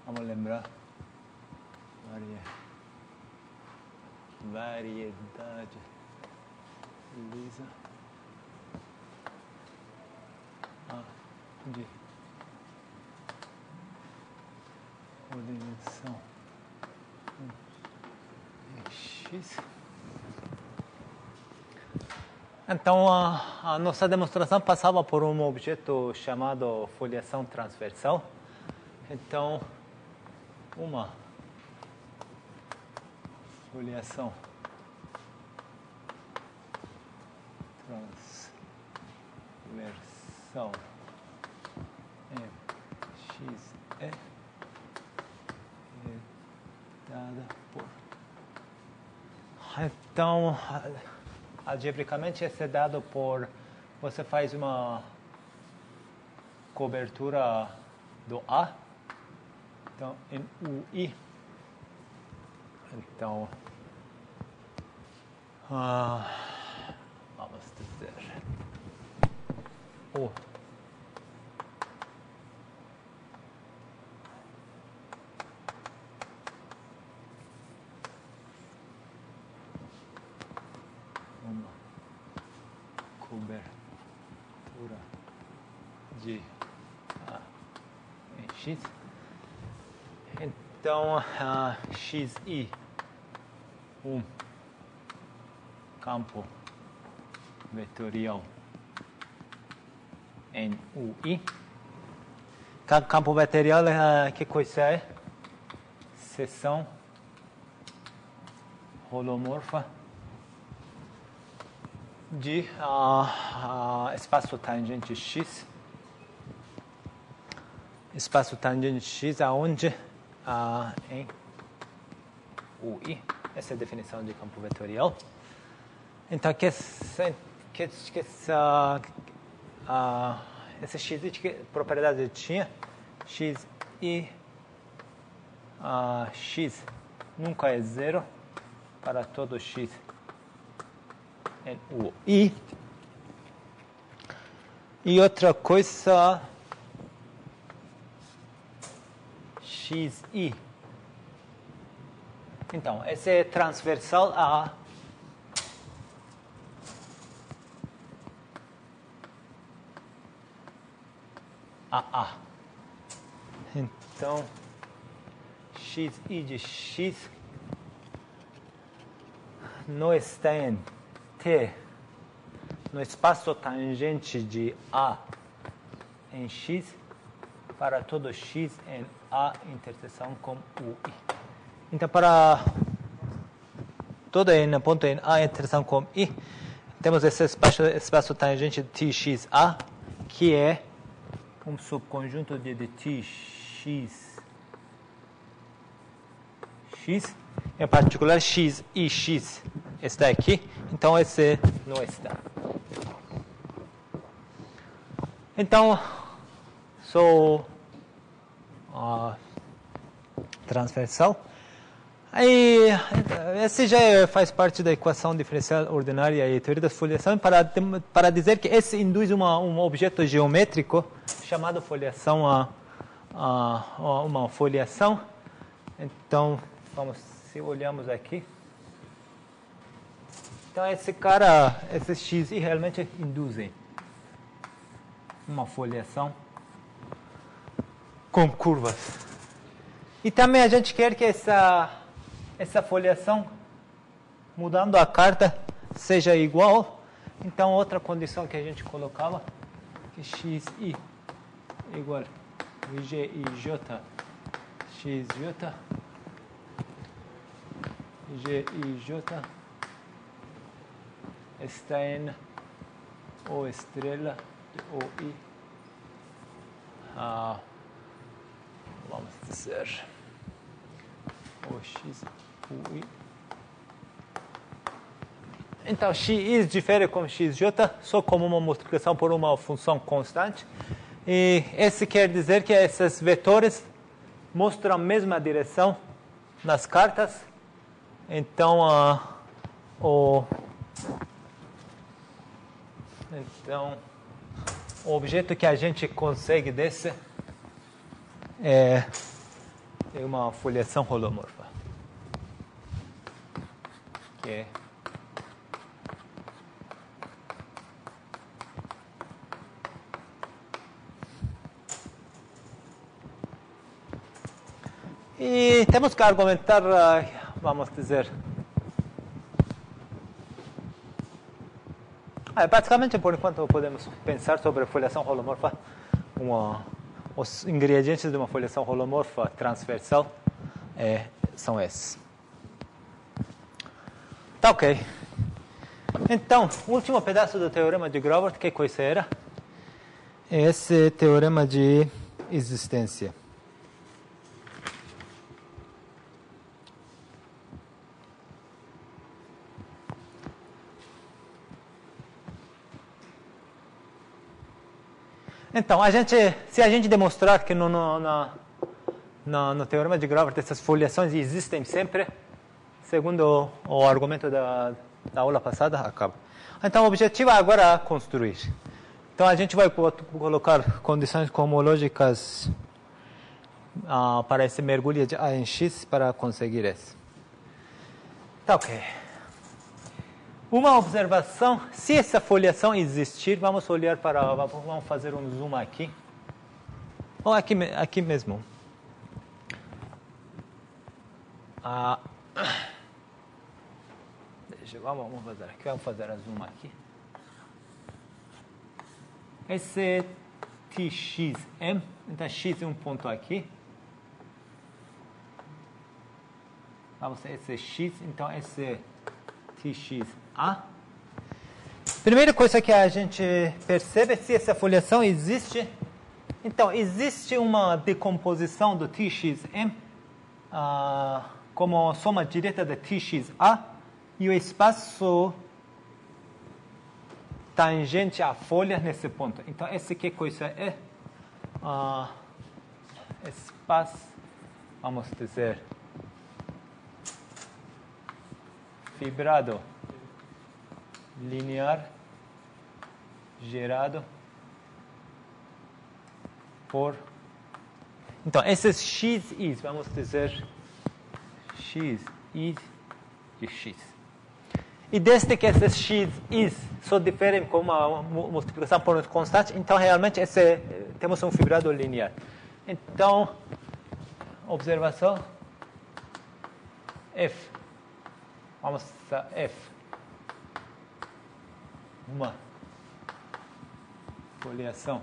Vamos lembrar. Variedade lisa de ordenação X. Então, a nossa demonstração passava por um objeto chamado foliação transversal. Então, uma foliação transversal X é dada por... Então, algebricamente, esse é dado por... Você faz uma cobertura do A. Então, em UI. Então, vamos dizer O uma cobertura de A em X. Então, XI, um campo vetorial em UI. Campo vetorial, que coisa é? Seção holomorfa de espaço tangente X. Espaço tangente X aonde em UI. Essa é a definição de campo vetorial. Então, esse X, que propriedade tinha? X e X nunca é zero para todo X em UI. E outra coisa, XI. Então, esse é transversal a A. Então, XI de X não está em T, no espaço tangente de A em X, para todo X em A interseção com UI. Então, para todo n ponto em A interseção com I, temos esse espaço tangente de TXA, que é um subconjunto de TX, em particular X e X está aqui, então esse não está. Então, sou transversal. Aí, esse já faz parte da equação diferencial ordinária e teoria da foliação para dizer que esse induz um objeto geométrico chamado foliação uma foliação. Então, se olhamos aqui. Então, esses XI realmente induzem uma foliação com curvas. E também a gente quer que essa foliação, mudando a carta, seja igual. Então, outra condição que a gente colocava, que XI igual a GIJ, XJ, GIJ está em O estrela de OI. Vamos dizer OX, UI. Então, X difere com XJ só como uma multiplicação por uma função constante. E esse quer dizer que esses vetores mostram a mesma direção nas cartas. Então, o objeto que a gente consegue desse é uma foliação holomorfa. Que é e temos que argumentar, vamos dizer, basicamente, por enquanto, podemos pensar sobre a foliação holomorfa, os ingredientes de uma foliação holomorfa transversal são esses. Tá ok. Então, o último pedaço do teorema de Grover, que coisa era? Esse teorema de existência. Então, se a gente demonstrar que no teorema de Grover essas foliações existem sempre, segundo o argumento da aula passada, acaba. Então, o objetivo é agora construir. Então, a gente vai colocar condições cosmológicas para esse mergulho de A em X para conseguir isso. Tá ok. Uma observação, se essa foliação existir, vamos fazer um zoom aqui. Ou aqui mesmo. Vamos fazer aqui, vamos fazer a zoom aqui. Esse TXM, então X é um ponto aqui. Vamos ver esse X, então esse TXA. Primeira coisa que a gente percebe, se essa foliação existe, então existe uma decomposição do TXM como soma direta de TXA e o espaço tangente à folha nesse ponto. Então, esse que coisa é? Espaço, vamos dizer, fibrado linear gerado por... Então, esses x's, vamos dizer, x's e x. E desde que esses x's só diferem com uma multiplicação por uma constante, então realmente temos um fibrado linear. Então, observação F. Vamos a F. Uma foliação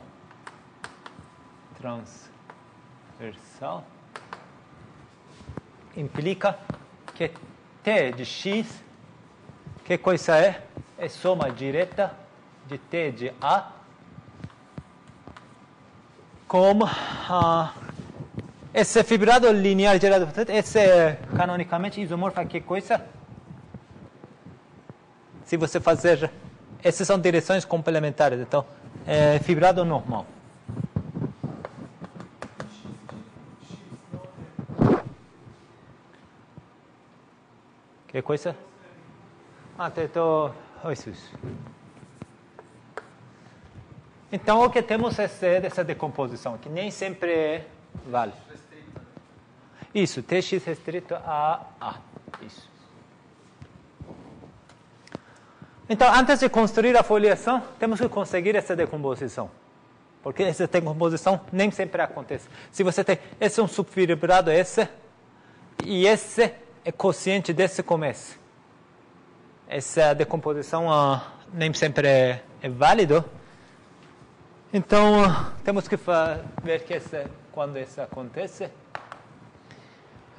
transversal implica que T de x, que coisa é? É soma direta de T de A com esse fibrado linear gerado. Esse é canonicamente isomorfo, que coisa? Se você fazer... Essas são direções complementares, então, é fibrado normal. Que coisa? Isso. Então, o que temos é essa decomposição, que nem sempre vale. Isso, Tx restrito a A. Isso. Então, antes de construir a foliação, temos que conseguir essa decomposição. Porque essa decomposição nem sempre acontece. Se você tem esse é um subfibrado e esse é quociente desse como esse. Essa decomposição nem sempre é válido. Então, temos que ver que quando isso acontece.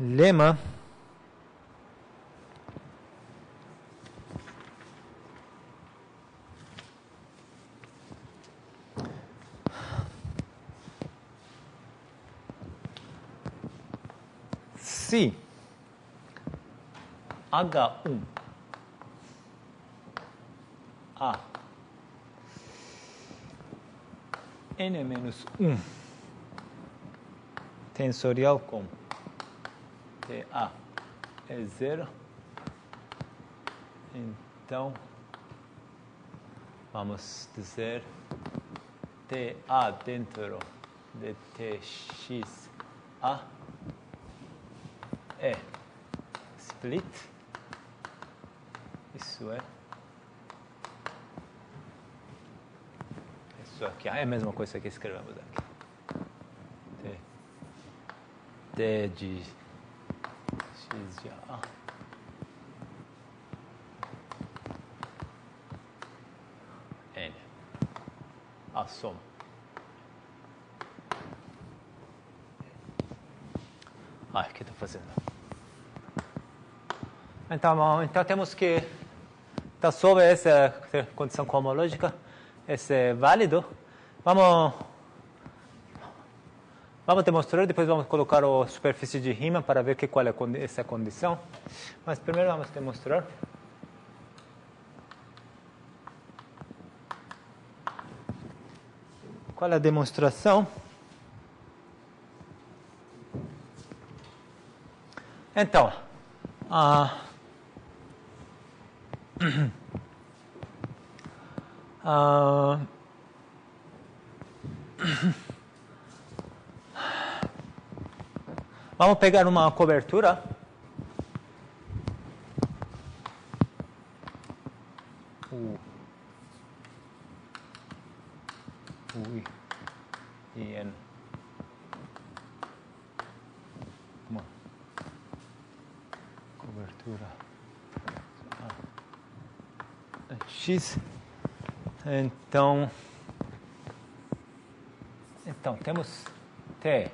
Lema se H1 A N-1 tensorial com TA é 0, então vamos dizer TA dentro de TX A é split. Isso aqui é a mesma coisa que escrevemos aqui. D de x de A. N. A soma. O que estou fazendo? Então temos que... Então, sobre essa condição cohomológica, esse é válido. Vamos demonstrar, depois vamos colocar a superfície de Riemann para ver qual é essa condição. Mas primeiro vamos demonstrar. Qual é a demonstração? Então, vamos pegar uma cobertura. N. Uma cobertura X. Então temos T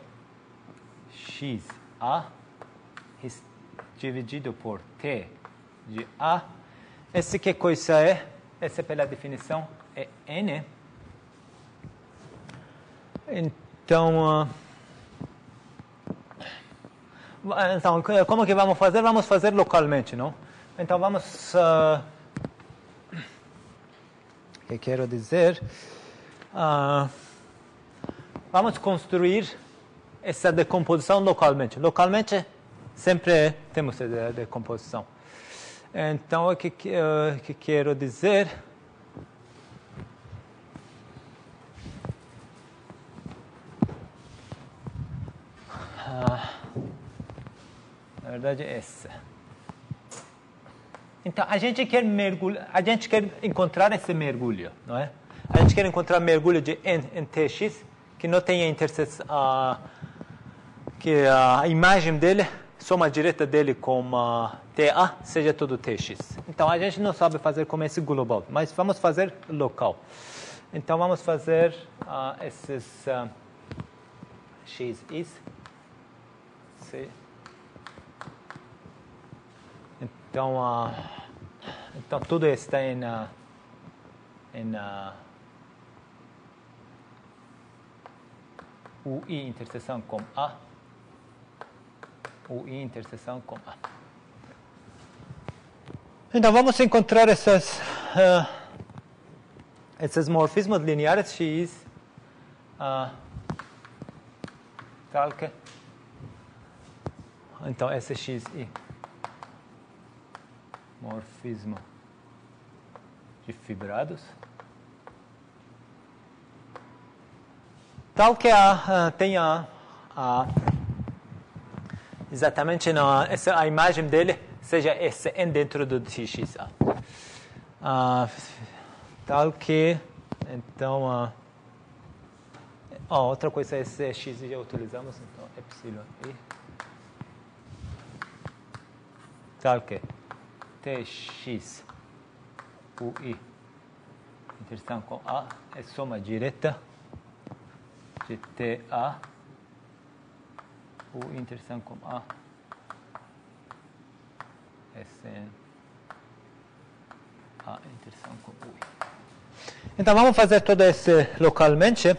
x A dividido por T de A. Esse que coisa é? Essa pela definição é N. Então, como que vamos fazer? Vamos fazer localmente, não? Então, vamos... o que quero dizer? Vamos construir essa decomposição localmente. Localmente, sempre temos essa decomposição. Então, o que quero dizer? Na verdade, é essa. Então, a gente quer encontrar esse mergulho, não é? A gente quer encontrar mergulho de N em Tx que não tenha interseção, que a imagem dele, soma direta dele com TA, seja tudo Tx. Então, a gente não sabe fazer como esse global, mas vamos fazer local. Então, vamos fazer esses x's. Então, tudo está em UI interseção com A. UI interseção com A. Então, vamos encontrar esses morfismos lineares X tal que... Então, esse xi. Morfismo de fibrados. Tal que tenha exatamente a imagem dele seja esse N dentro do Tx. Tal que, então, outra coisa é esse x já utilizamos, então, epsilon i. Tal que Tx UI interseção com A é soma direta de TA UI interseção com A é Sn A interseção com UI. Então, vamos fazer todo esse localmente.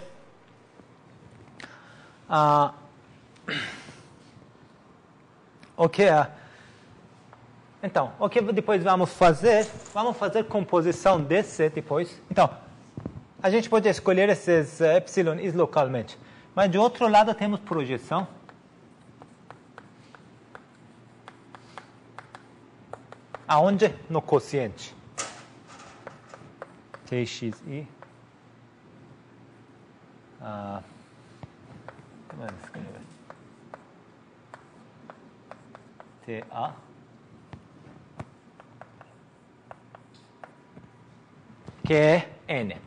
Então, o que depois vamos fazer? Vamos fazer composição desse depois. Então, a gente pode escolher esses epsilon is localmente. Mas, de outro lado, temos projeção. Aonde? No quociente. Txi. Como é que escreve? TA, que é N,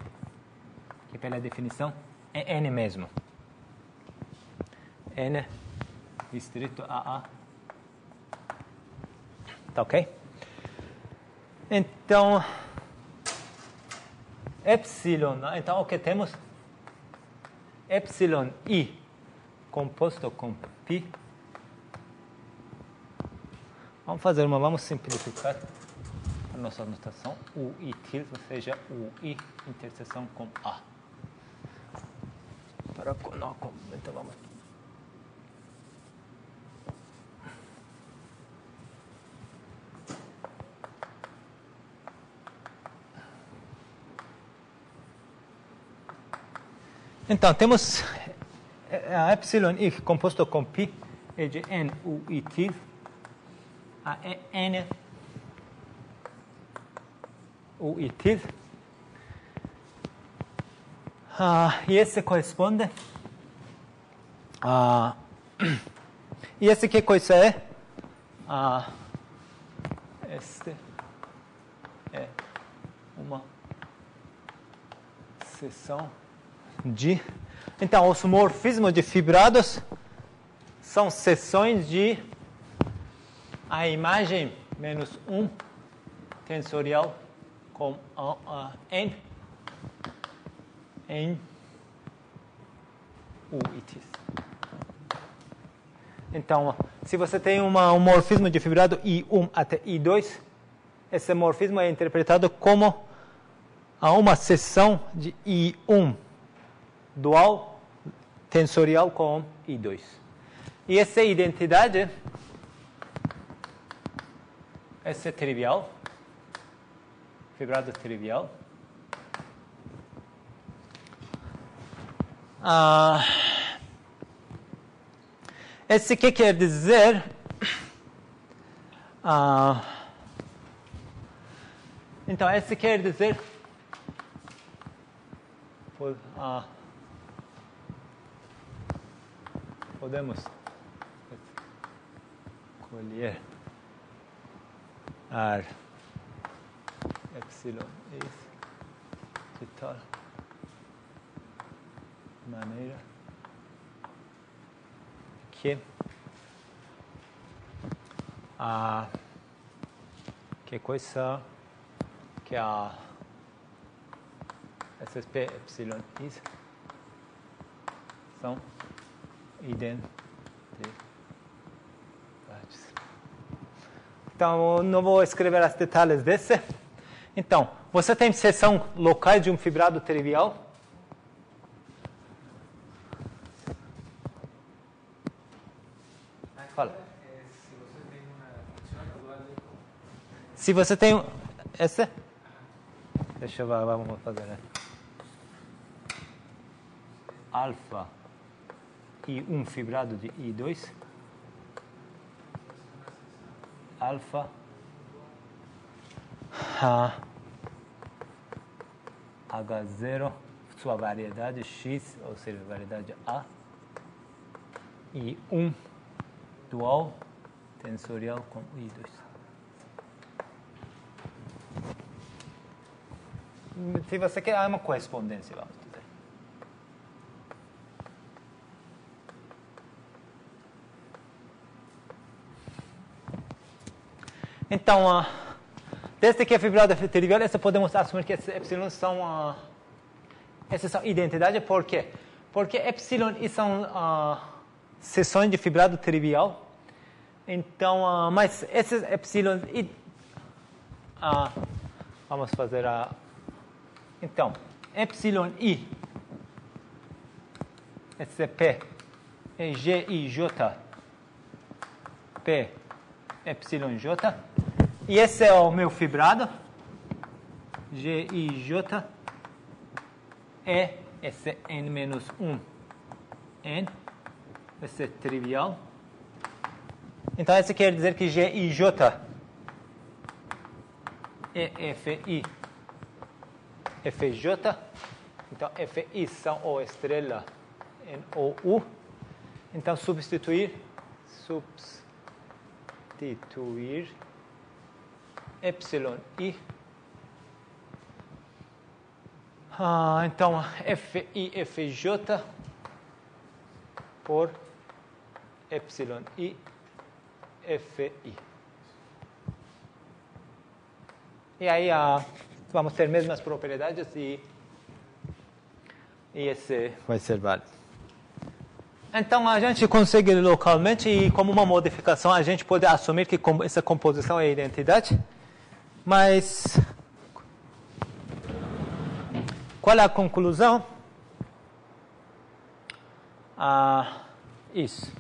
que pela definição é N mesmo. N restrito a A. Tá ok? Então, epsilon, então o que temos? Epsilon I composto com π. Vamos simplificar a nossa notação. O I tilde, ou seja, o I interseção com A. Então vamos. Então, temos a epsilon I composto com π é de N U I tilde a N U I tilde. E esse corresponde a... E esse que coisa é? Este é uma seção de... Então, os morfismos de fibrados são seções de a imagem menos 1 tensorial com N U I tilde. Então, se você tem um morfismo de fibrado I1 até I2, esse morfismo é interpretado como uma seção de I1 dual tensorial com I2. E essa identidade, essa é trivial, fibrado trivial. Esse que quer dizer então esse quer dizer podemos colher ar epsilon de tal maneira que coisa que essas P epsilon is são identidades. Então, eu não vou escrever os detalhes desse. Então, você tem seção locais de um fibrado trivial? Fala. Se você tem esse? Deixa eu ver, vamos fazer, né? Alfa e um fibrado de I2. Alfa H0, sua variedade X, ou seja, variedade A, e um dual tensorial com I2. Se você quer, há uma correspondência, vamos dizer. Então, desde que é fibrado trivial, podemos assumir que esses epsilon são identidade. Por quê? Porque epsilon são seções de fibrado trivial. Então, mas esses epsilon vamos fazer então, epsilon I, esse P, é GIJ, P, epsilon J, e esse é o meu fibrado, GIJ, é esse N-1, N, esse é trivial. Então, isso quer dizer que GIJ é FI, FJ, então FI são O estrela em OU. Então, substituir substituir εi. Então, FI, FJ por εi, FI. E aí vamos ter mesmas propriedades e esse vai ser válido. Então, a gente consegue localmente e como uma modificação a gente pode assumir que essa composição é identidade, mas qual é a conclusão? Isso.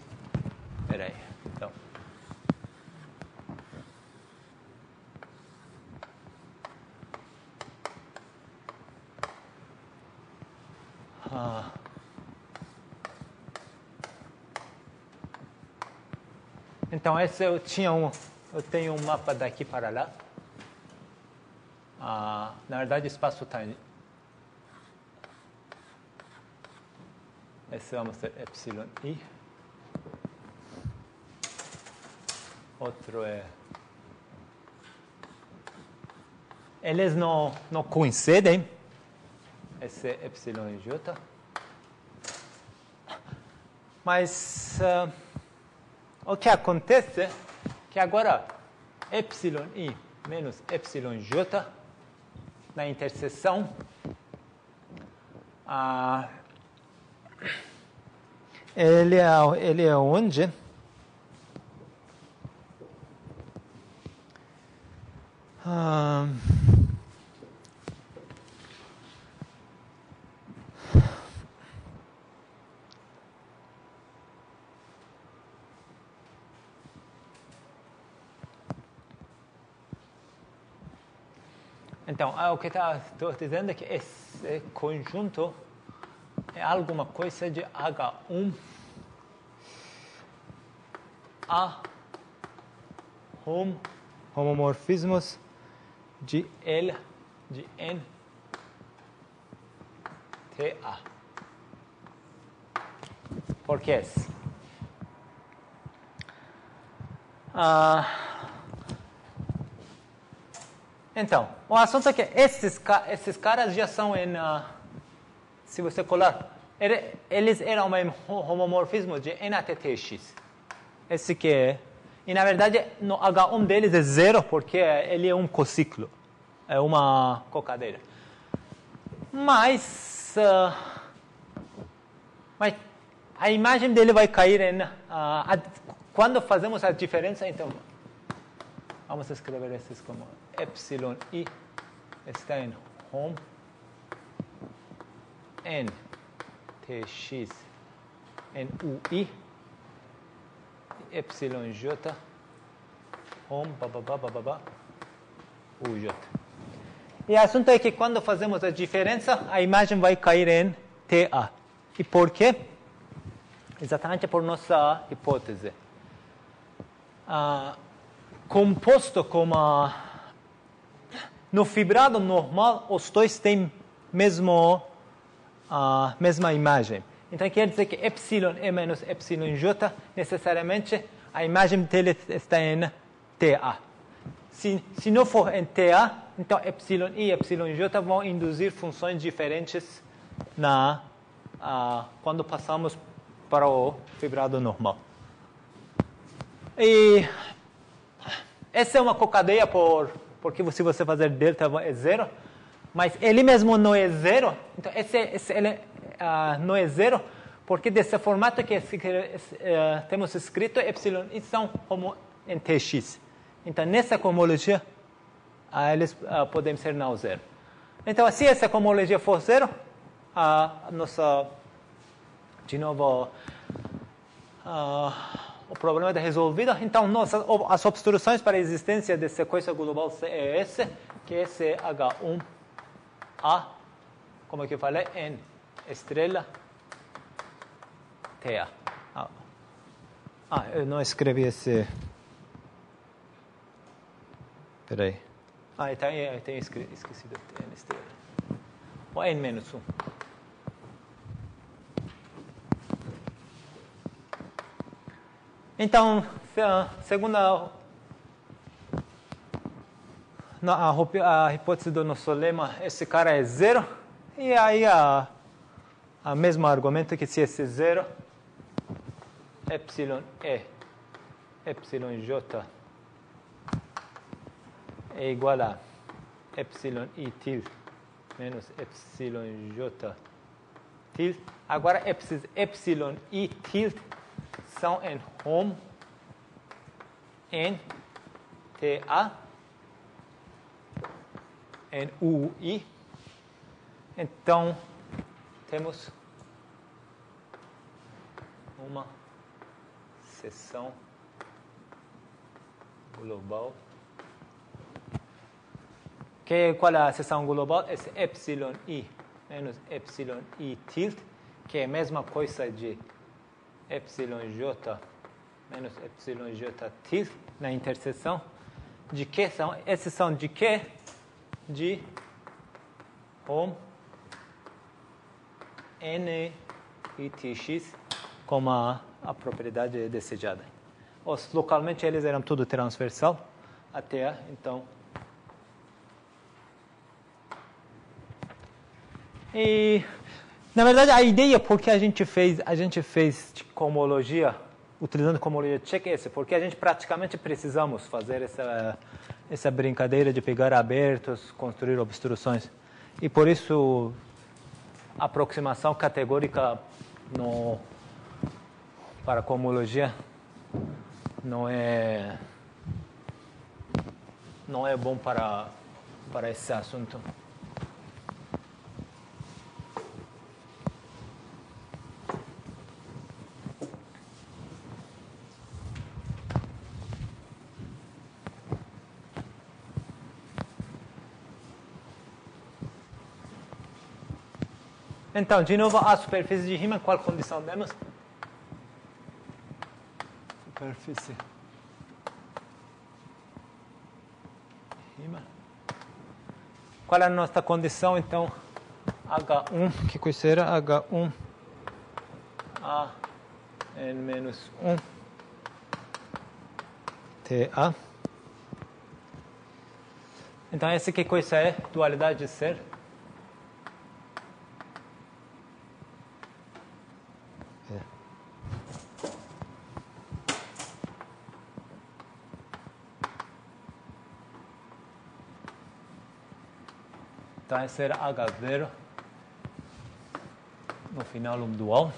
Espera aí. Então. Então, esse eu tenho um mapa daqui para lá. Na verdade, espaço time. Esse vamos ter εi. Outro é... Eles não coincidem. Esse é εj. Mas o que acontece é que agora εi menos εj na interseção ele é onde então, o que estou dizendo é que esse conjunto é alguma coisa de H1 a homomorfismos de L de N TA. Por que esse? Então, o assunto é que esses caras já são em... se você colar, eles eram um homomorfismo de N até Tx. Esse que é... E, na verdade, no H1 deles é zero, porque ele é um cociclo. É uma cocadeira. Mas a imagem dele vai cair em... quando fazemos a diferença, então... Vamos escrever esses como εi está em home n tx em ui εj home uj. E o assunto é que quando fazemos a diferença, a imagem vai cair em TA. E por quê? Exatamente por nossa hipótese. Composto como no fibrado normal, os dois têm mesma imagem. Então, quer dizer que εe menos εj, necessariamente, a imagem dele está em TA. Se não for em TA, então εi e εj vão induzir funções diferentes quando passamos para o fibrado normal. E essa é uma cocadeia porque se você fazer delta é zero, mas ele mesmo não é zero. Então, ele não é zero, porque desse formato que temos escrito, εi são em Tx. Então, nessa cohomologia, eles podem ser não zero. Então, se essa cohomologia for zero, de novo, o problema é resolvido. Então, as obstruções para a existência dessa coisa global é essa, que esse é H1A, como eu falei, em estrela TA. Eu não escrevi esse... Espera aí. Eu tenho esquecido em estrela. O N menos 1. Então, segunda a hipótese do nosso lema, esse cara é zero, e aí a mesmo argumento que se esse zero, epsilon j é igual a epsilon i tilde menos epsilon j tilde. Agora, esses epsilon i tilde são em Hom em TA em UI. Então, temos uma seção global. Qual é a seção global? Esse epsilon i menos epsilon i tilde, que é a mesma coisa de epsilon j menos epsilon j tilde na interseção. De que são? Esses são de que? De Hom n e tx como a propriedade desejada. Localmente eles eram tudo transversal até a, então. E na verdade a ideia porque a gente fez cohomologia utilizando cohomologia check essa, porque a gente praticamente precisamos fazer essa brincadeira de pegar abertos, construir obstruções. E por isso a aproximação categórica para cohomologia não é bom para esse assunto. Então, de novo, a superfície de Riemann, qual condição temos? Superfície Riemann. Qual é a nossa condição, então? H1, que coisa era? H1 a n menos 1 TA. Então, essa que coisa é? Dualidade de ser. Então, esse era H0, no final dual.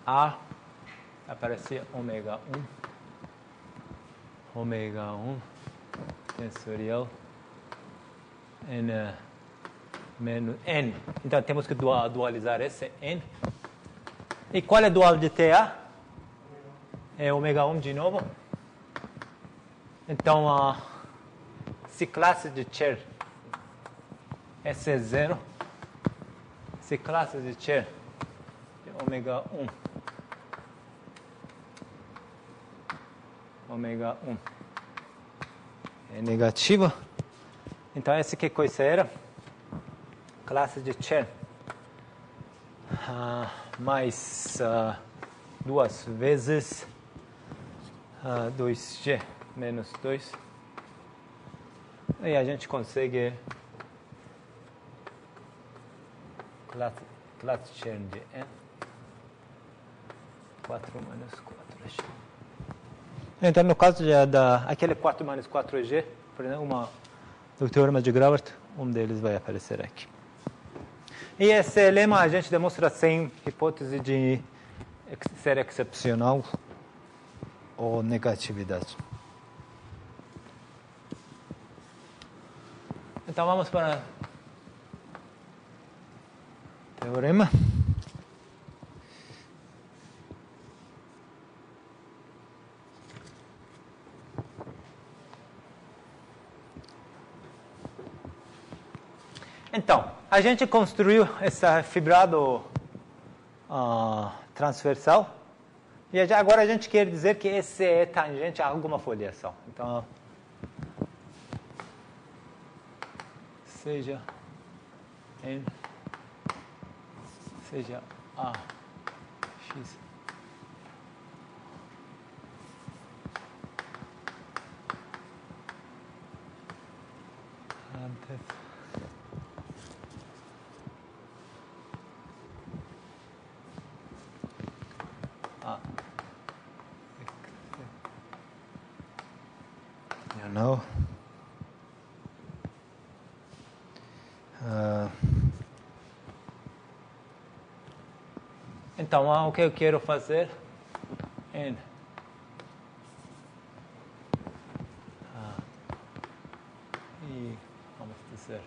A aparecia ômega 1 tensorial n menos n. Então, temos que dualizar esse n. E qual é o dual de TA? É ômega 1 de novo. Então, se classe de Chern esse é zero, se classe de Chern de ômega 1 é negativa, então essa que coisa era? Classe de Chern mais duas vezes 2g menos 2. E a gente consegue classe Chern de n 4 menos 4g. Então, no caso aquele 4 menos 4g, por exemplo, do teorema de Gravert, um deles vai aparecer aqui. E esse lema a gente demonstra sem hipótese de ser excepcional ou negatividade. Então, vamos para o teorema. Então, a gente construiu esse fibrado transversal e agora a gente quer dizer que esse é tangente a alguma foliação. Então, seja n, seja a x antes. You know. Então, o que eu quero fazer em e vamos dizer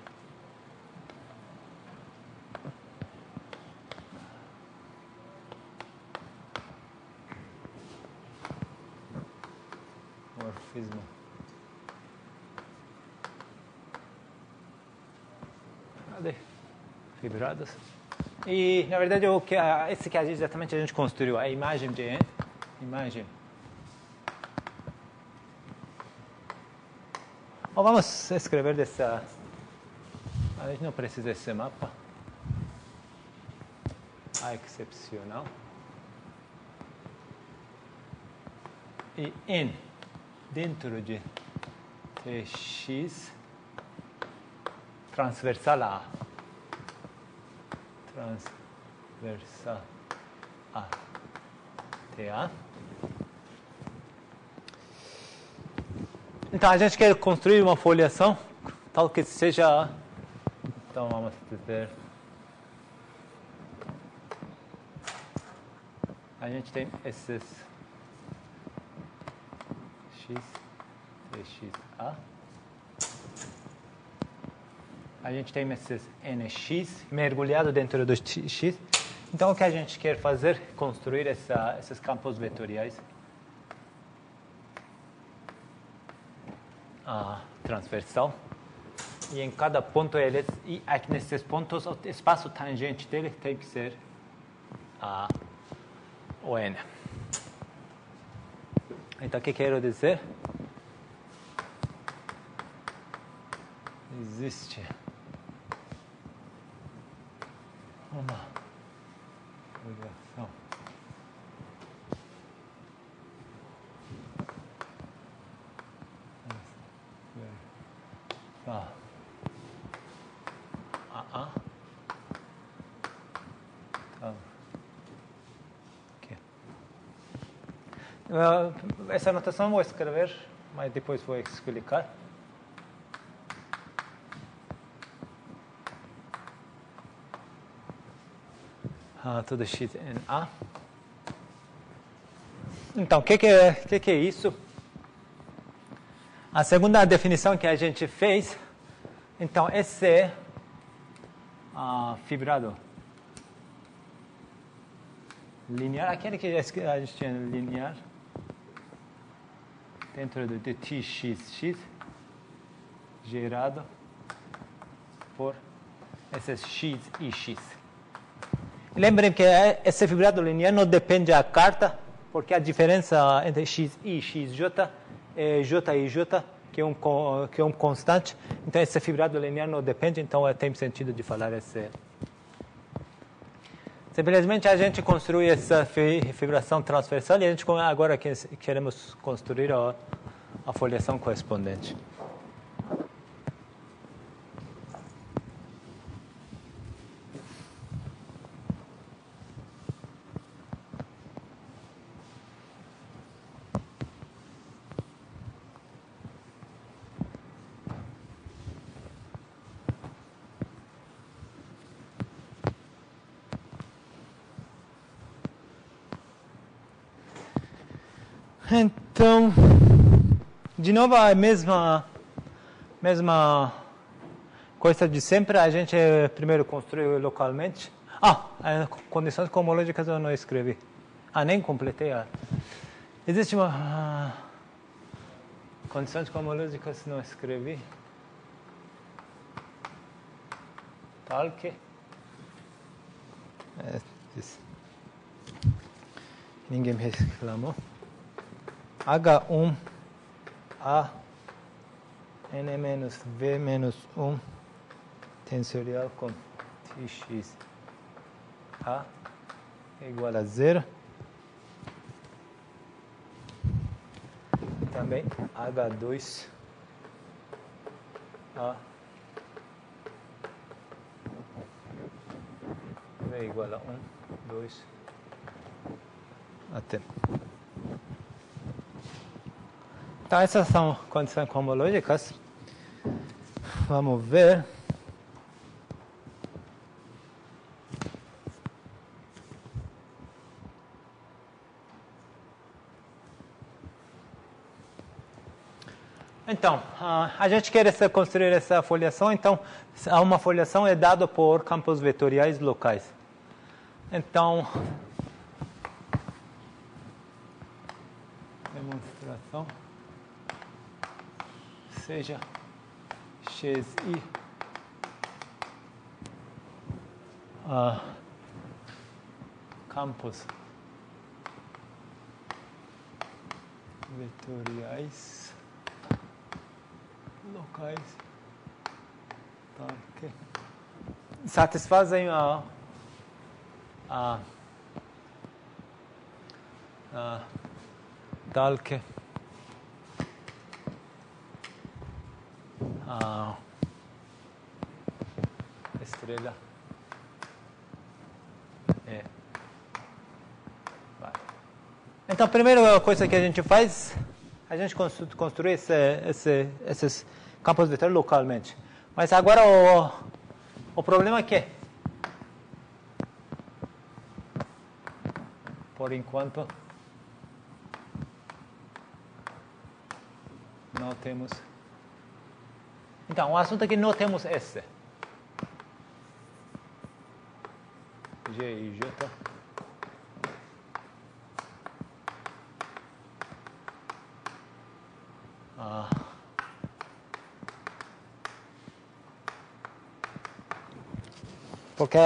morfismo fibradas. E, na verdade, esse que exatamente a gente construiu, a imagem de imagem. Ou vamos escrever dessa... A gente não precisa desse mapa. A excepcional. E em, dentro de Tx, transversal a transversal a TA. Então, a gente quer construir uma foliação tal que seja... Então, vamos dizer... A gente tem esses x, txa. A gente tem esses nx mergulhado dentro do x. Então, o que a gente quer fazer é construir esses campos vetoriais transversal. E em cada ponto, e aqui nesses pontos, o espaço tangente dele tem que ser o n. Então, o que quero dizer? Existe uma foliação essa anotação eu vou escrever, mas depois vou explicar. Tudo x em A. Então, o que é isso? A segunda definição que a gente fez, então, esse é fibrado linear, aquele que a gente tinha linear, dentro de Txx, gerado por esses x e x. Lembrem que esse fibrado linear não depende da carta, porque a diferença entre x e xj é j e j, que é um constante. Então, esse fibrado linear não depende, então tem sentido de falar esse. Simplesmente a gente construi essa fibração transversal e a gente agora queremos construir a foliação correspondente. Então, de novo, a mesma coisa de sempre. A gente primeiro construiu localmente. Condições cosmológicas eu não escrevi. Nem completei. Existe uma... condições cosmológicas não escrevi. Tal que... ninguém me reclamou. H1 A N-V-1 tensorial com Tx A é igual a 0. Também H2 A V igual a 1, 2, até. Então, essas são condições cohomológicas. Vamos ver. Então, a gente quer construir essa foliação. Então, uma foliação é dada por campos vetoriais locais. Então, demonstração seja xi campos vetoriais locais que satisfazem tal que estrela é. Então, a primeira coisa que a gente faz, a gente construir esses campos vetoriais localmente. Mas agora o problema é que, por enquanto, não temos. Então, o assunto é que não temos S. G e J. Porque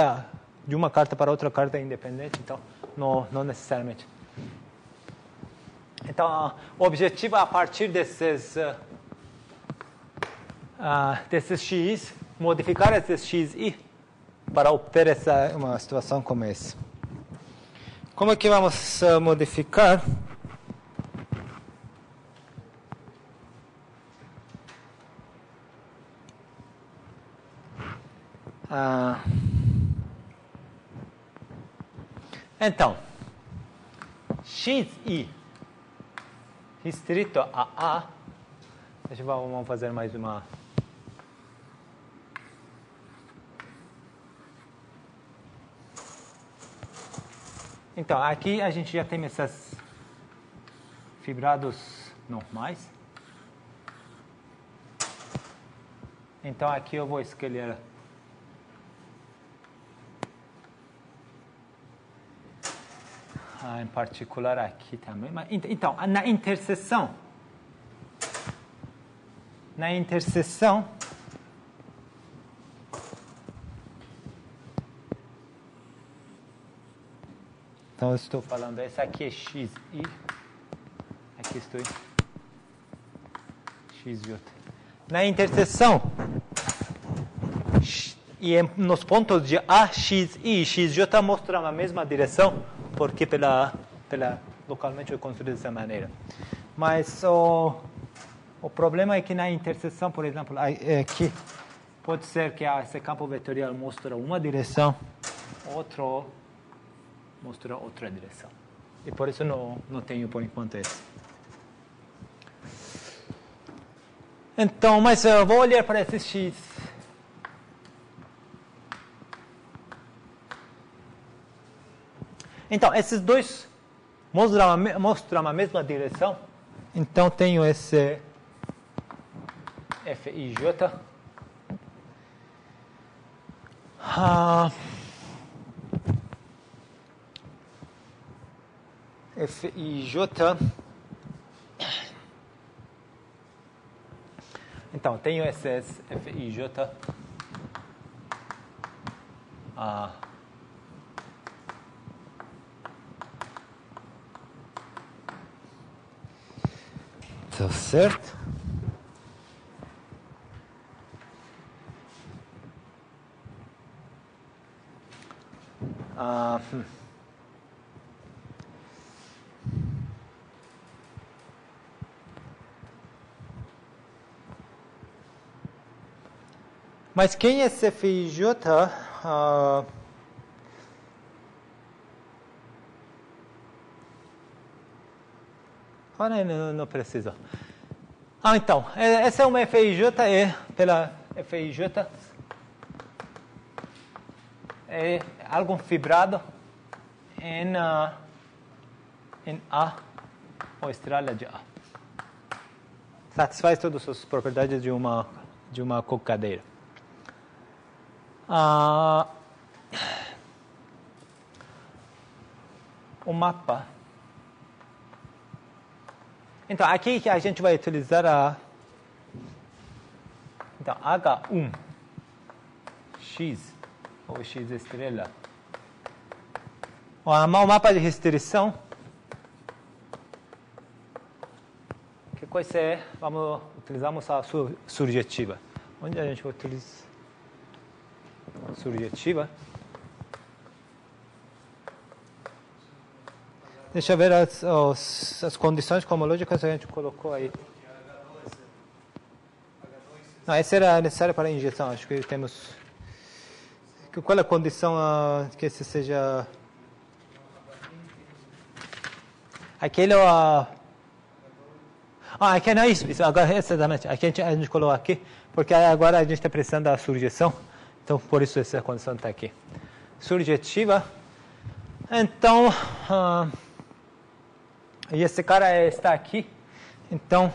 de uma carta para outra carta é independente, então não necessariamente. Então, o objetivo é, a partir desses X, modificar esses XI para obter uma situação como essa. Como é que vamos modificar? Então, XI restrito a A, vamos fazer mais uma. Então, aqui a gente já tem esses fibrados normais. Então, aqui eu vou escolher em particular aqui também. Mas, então, na interseção, então eu estou falando, esse aqui é XI, aqui estou XJ. Na interseção, e nos pontos de A, XI e XJ mostram a mesma direção, porque localmente eu construí dessa maneira. Mas o problema é que na interseção, por exemplo, aqui, pode ser que esse campo vetorial mostra uma direção, outro mostra outra direção. E por isso não tenho por enquanto esse. Então, mas eu vou olhar para esse X. Então, esses dois mostram a mesma direção. Então, tenho esse FIJ. FIJ. Então, tenho esses FIJ. Tá certo? Mas quem é esse FIJ? Agora não preciso. Então, essa é uma FIJ, pela FIJ é algo fibrado em A, ou estrela de A. Satisfaz todas as propriedades de uma cocadeira. O mapa. Então, aqui que a gente vai utilizar então, H1 X, ou X estrela. O mapa de restrição. Que coisa é? Utilizamos a surjetiva. Onde a gente utiliza a surjetiva? Deixa eu ver as condições cosmológicas que a gente colocou aí. Não, essa era necessária para a injeção. Acho que temos... Qual é a condição que esse seja... Aquele é aqui não é isso. Agora, exatamente. Aqui a gente colocou aqui, porque agora a gente está precisando da surjeção. Então, por isso essa condição está aqui. Surjetiva. Então... E esse cara está aqui, então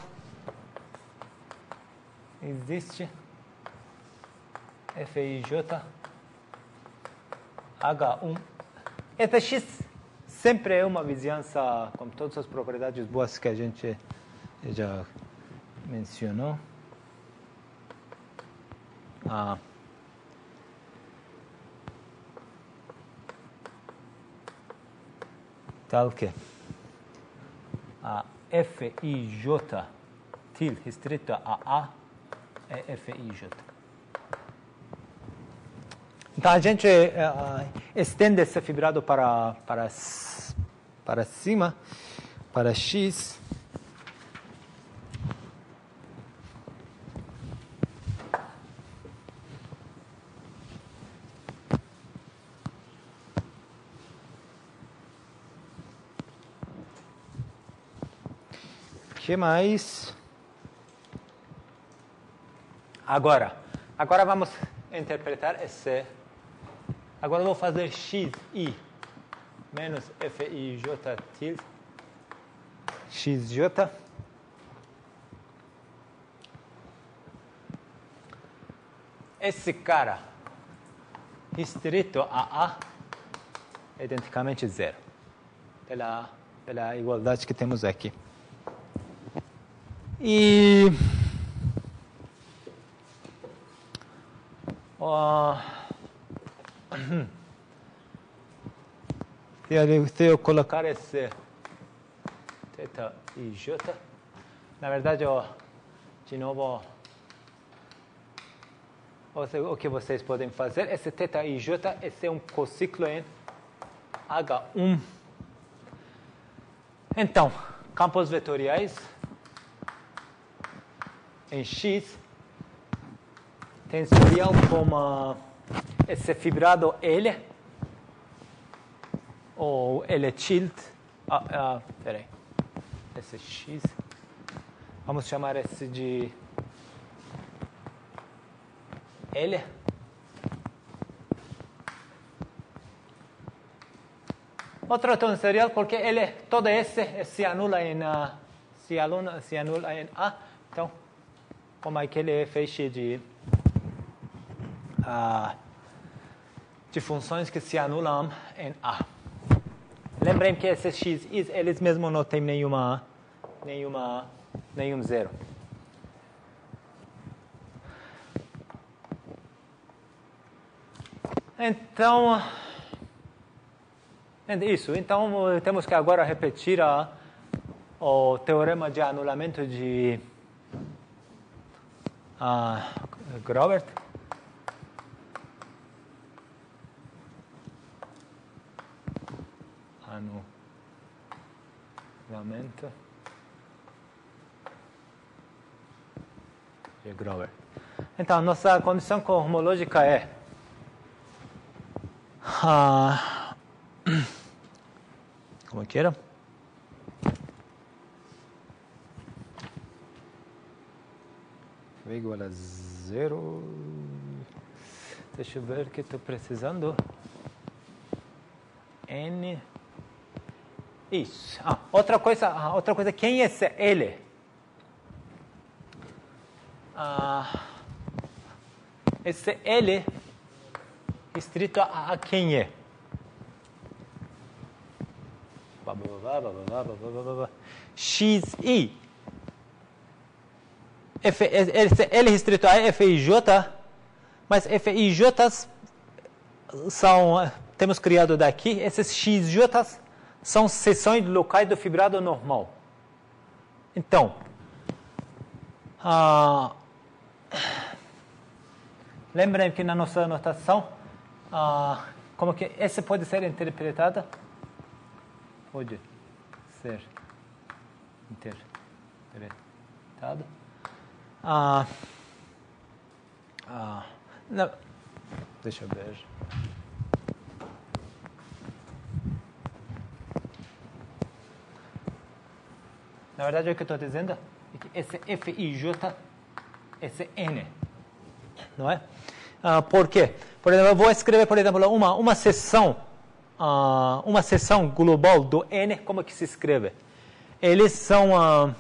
existe FIJ H1. Esse X sempre é uma vizinhança com todas as propriedades boas que a gente já mencionou. Tal que a FIJ til restrita a A é FIJ. Então, a gente estende esse fibrado para cima, para X. Que mais? Agora vamos interpretar esse. Agora vou fazer xi menos FIJ tilde xj. Esse cara restrito a A é identicamente zero, pela igualdade que temos aqui. E se eu colocar esse θ e j, na verdade, de novo, o que vocês podem fazer, esse θ e j, esse é um ciclo em H1. Então, campos vetoriais em X, tensorial como esse fibrado L, ou L tilde, peraí, esse X, vamos chamar esse de L. Outro tensorial, porque L, todo esse se anula em A, então, como aquele feixe de funções que se anulam em A. Lembrem que esses X, eles mesmos não têm nenhum zero. Então, é isso. Então, temos que agora repetir o teorema de anulamento de Grover. Anulamento de Grover. Então, nossa condição cosmológica é como que era? igual a 0. Deixa eu ver o que estou precisando. N. Isso. Outra coisa, quem é esse L? Esse L restrito a quem é? XI. Esse L restrito a F e J, mas F e J temos criado daqui, esses XJ são seções locais do fibrado normal. Então, lembrem que na nossa notação, como que esse pode ser interpretado? Pode ser interpretado. Não, deixa eu ver. Na verdade, o que eu estou dizendo é que esse FIJ, esse N, não é? Por quê? Por exemplo, eu vou escrever, por exemplo, uma seção global do N, como que se escreve? Eles são,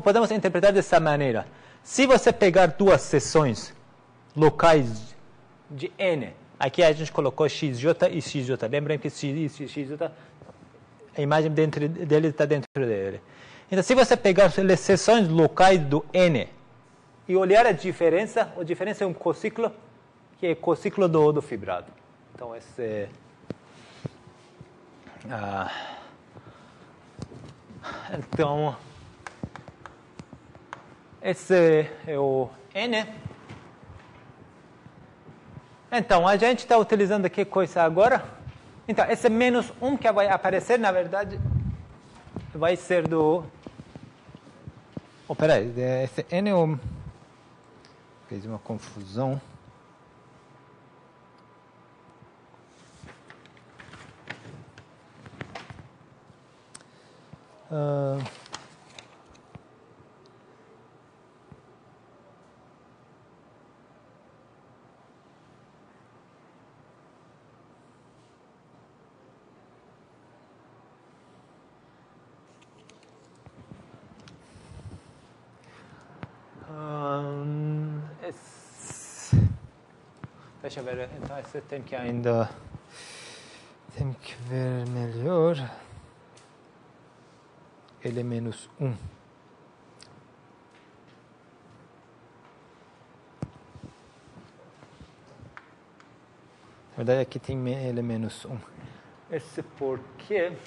podemos interpretar dessa maneira. Se você pegar duas seções locais de N, aqui a gente colocou XJ e XJ. Lembrem que XJ, a imagem dele está dentro dele. Então, se você pegar as seções locais do N e olhar a diferença é um cociclo, que é o cociclo do fibrado. Então, esse esse é o N. Então, a gente está utilizando que coisa agora? Então, esse menos 1 que vai aparecer, na verdade, vai ser do... peraí, esse N é o... Fez uma confusão. Deixa eu ver, então esse tem que ainda... Tem que ver melhor. Ele é menos 1. Na verdade, aqui tem ele é menos 1. Esse porque...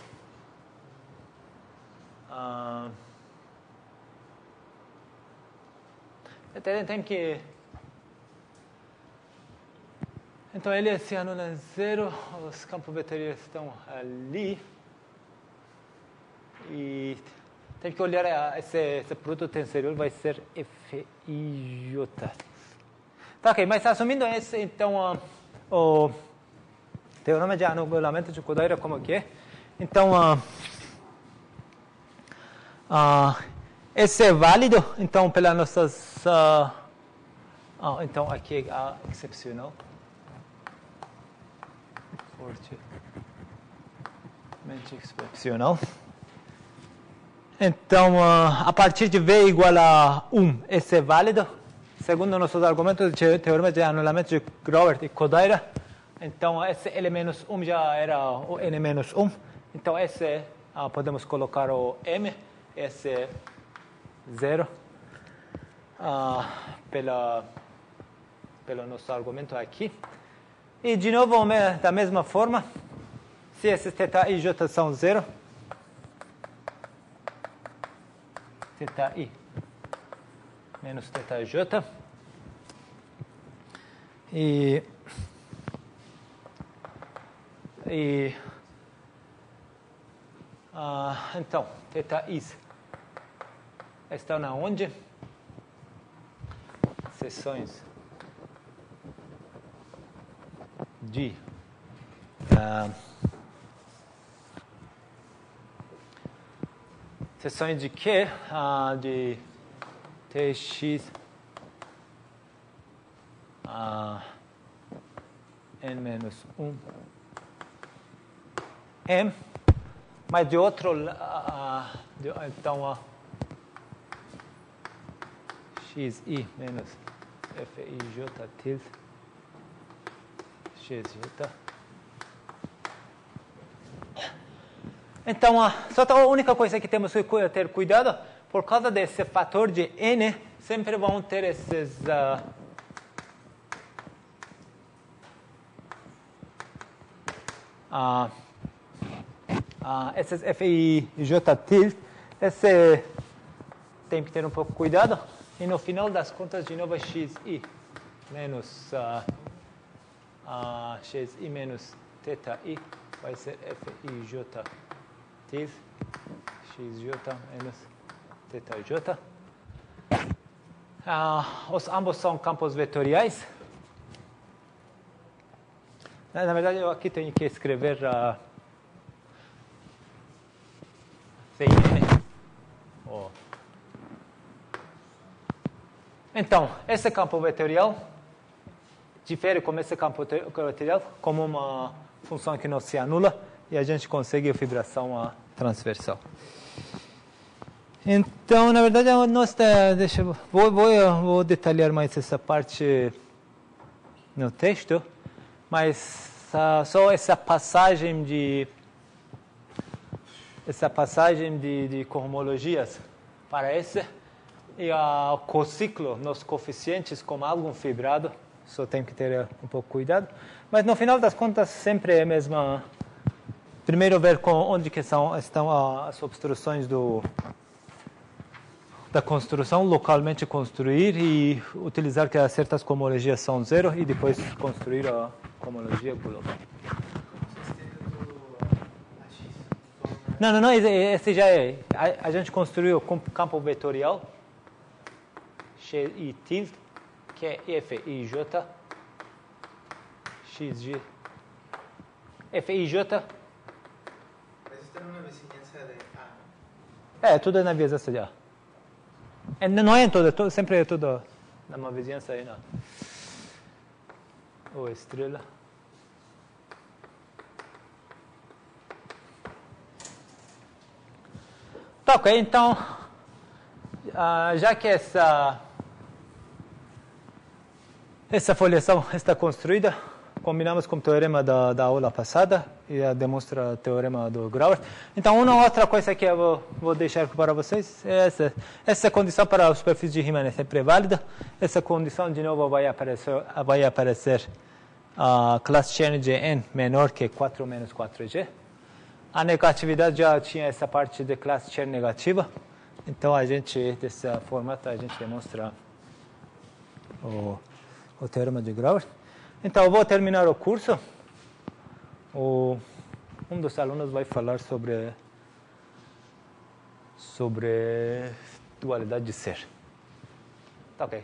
tem que... Então, ele se anula zero, os campos vetoriais estão ali. E tem que olhar esse produto tensorial, vai ser FIJ. Tá, ok, mas assumindo esse, então, o teorema de anulamento de Kodaira como que é? Então, esse é válido, então, pelas nossas... então, aqui é excepcional. Fortemente excepcional. Então, a partir de V igual a 1, esse é válido. Segundo nossos argumentos do teorema de anulamento de Grover e Kodaira. Então, esse L-1 já era o N-1. Então, esse podemos colocar o M, esse é 0. Pelo nosso argumento aqui. E, de novo, da mesma forma, se esses θ e J são 0, θi menos θj, então, θis estão na onde? Seções de seções de Q, de Tx n menos 1 m, mas de outro lado, então, xi menos fij tilde xj. Então, só a única coisa que temos que ter cuidado, por causa desse fator de n, sempre vão ter esses esses fij tilde, esse tem que ter um pouco cuidado. E no final das contas, de novo, xi menos xi menos θi vai ser fij tilde xj menos θj. Ambos são campos vetoriais. Na verdade, eu aqui tenho que escrever Cn. Então, esse campo vetorial difere com esse campo vetorial como uma função que não se anula e a gente consegue a fibração transversal. Então, na verdade, vou detalhar mais essa parte no texto, mas só essa passagem de cohomologias para esse e o cociclo nos coeficientes como algo fibrado, só tem que ter um pouco cuidado. Mas no final das contas sempre é a mesma. Primeiro ver onde que estão as obstruções da construção, localmente construir e utilizar que certas cohomologias são zero e depois construir a cohomologia global. Não, esse já é. A gente construiu o campo vetorial, xi tilde, que é fij, xj, fij. Mas está numa vizinhança de A. Tudo é na vizinhança de A. Não é em tudo, sempre é tudo numa vizinhança aí, não. Ou estrela. Tá, ok, então, já que essa foliação está construída, combinamos com o teorema da aula passada e demonstra o teorema do Grauer. Então, uma outra coisa que eu vou deixar para vocês é essa condição para a superfície de Riemann é sempre válida. Essa condição, de novo, vai aparecer a classe Chern de n menor que 4 menos 4g. A negatividade já tinha essa parte de classe Chern negativa. Então, desse formato, a gente demonstra o teorema de Grauer. Então, eu vou terminar o curso. Um dos alunos vai falar sobre dualidade de ser. Tá ok.